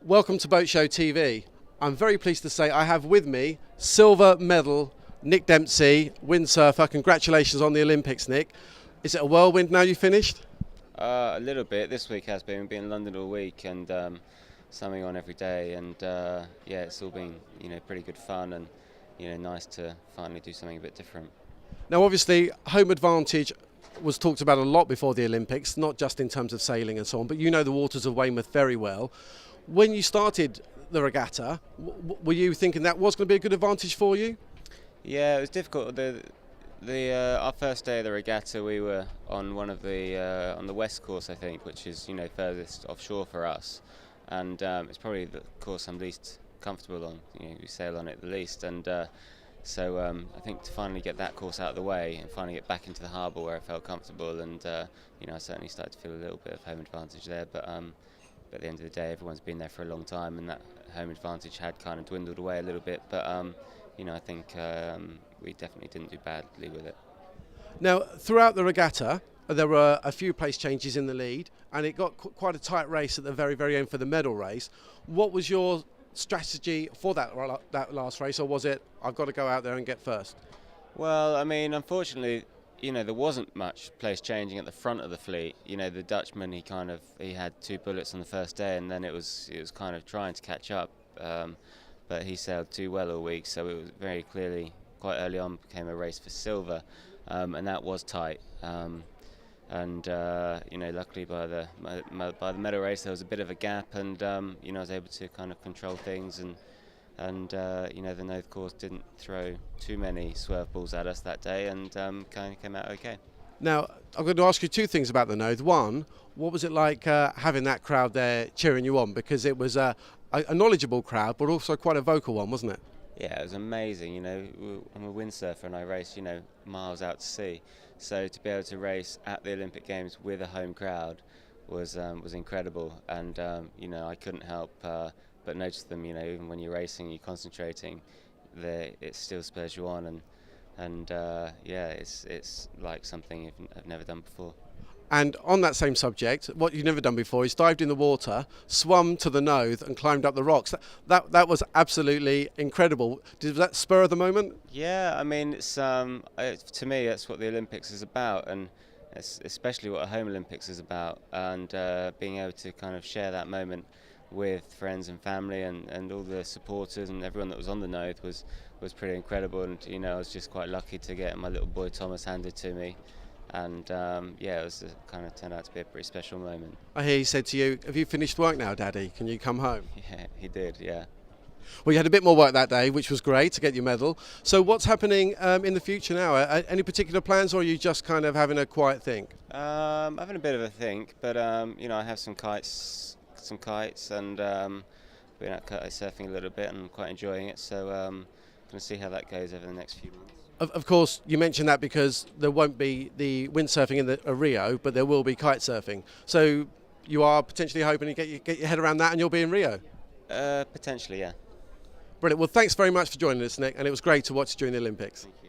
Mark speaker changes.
Speaker 1: Welcome to Boat Show TV. I'm very pleased to say I have with me silver medal Nick Dempsey, windsurfer. Congratulations on the Olympics, Nick. Is it a whirlwind now you finished?
Speaker 2: A little bit. This week has been. We've been in London all week and something on every day, and yeah, it's all been pretty good fun and nice to finally do something a bit different.
Speaker 1: Now, obviously, home advantage was talked about a lot before the Olympics, not just in terms of sailing and so on, but you know the waters of Weymouth very well. When you started the regatta, were you thinking that was going to be a good advantage for you?
Speaker 2: Yeah, it was difficult. Our first day of the regatta, we were on one of the on the west course, I think, which is furthest offshore for us, and it's probably the course I'm least comfortable on. We sail on it the least, and so I think to finally get that course out of the way and finally get back into the harbour where I felt comfortable, and I certainly started to feel a little bit of home advantage there, but at the end of the day, everyone's been there for a long time, and that home advantage had kind of dwindled away a little bit, but I think we definitely didn't do badly with it.
Speaker 1: Now, throughout the regatta, there were a few place changes in the lead, and it got quite a tight race at the very, very end for the medal race. What was your strategy for that last race, or was it, I've got to go out there and get first?
Speaker 2: Well, I mean, unfortunately, there wasn't much place changing at the front of the fleet. The Dutchman, he had 2 bullets on the first day, and then it was kind of trying to catch up. But he sailed too well all week, so it was very clearly quite early on became a race for silver, and that was tight. Luckily by the medal race there was a bit of a gap, and I was able to kind of control things, and the nose course didn't throw too many swerve balls at us that day, and kind of came out okay.
Speaker 1: Now, I'm going to ask you 2 things about the Nose. One, what was it like having that crowd there cheering you on? Because it was a knowledgeable crowd, but also quite a vocal one, wasn't it?
Speaker 2: Yeah, it was amazing. I'm a windsurfer and I race, miles out to sea. So to be able to race at the Olympic Games with a home crowd was incredible. And I couldn't help but notice them. Even when you're racing, you're concentrating, it still spurs you on. And yeah, it's like something I've never done before.
Speaker 1: And on that same subject, what you've never done before is dived in the water, swum to the nose and climbed up the rocks. That was absolutely incredible. Did that spur the moment?
Speaker 2: Yeah, I mean, it's to me that's what the Olympics is about, and it's especially what a home Olympics is about, and being able to kind of share that moment with friends and family and all the supporters and everyone that was on the nose was pretty incredible. And I was just quite lucky to get my little boy Thomas handed to me. And yeah, it was kind of turned out to be a pretty special moment.
Speaker 1: I hear he said to you, have you finished work now, Daddy? Can you come home?
Speaker 2: Yeah, he did, yeah.
Speaker 1: Well, you had a bit more work that day, which was great to get your medal. So what's happening in the future now? Any particular plans, or are you just kind of having a quiet think?
Speaker 2: Having a bit of a think, but I have some kites and been out kite surfing a little bit and I'm quite enjoying it. So going to see how that goes over the next few months.
Speaker 1: Of course, you mentioned that because there won't be the windsurfing in Rio, but there will be kite surfing. So you are potentially hoping to get your head around that and you'll be in Rio?
Speaker 2: Potentially, yeah.
Speaker 1: Brilliant. Well, thanks very much for joining us, Nick, and it was great to watch during the Olympics.
Speaker 2: Thank you.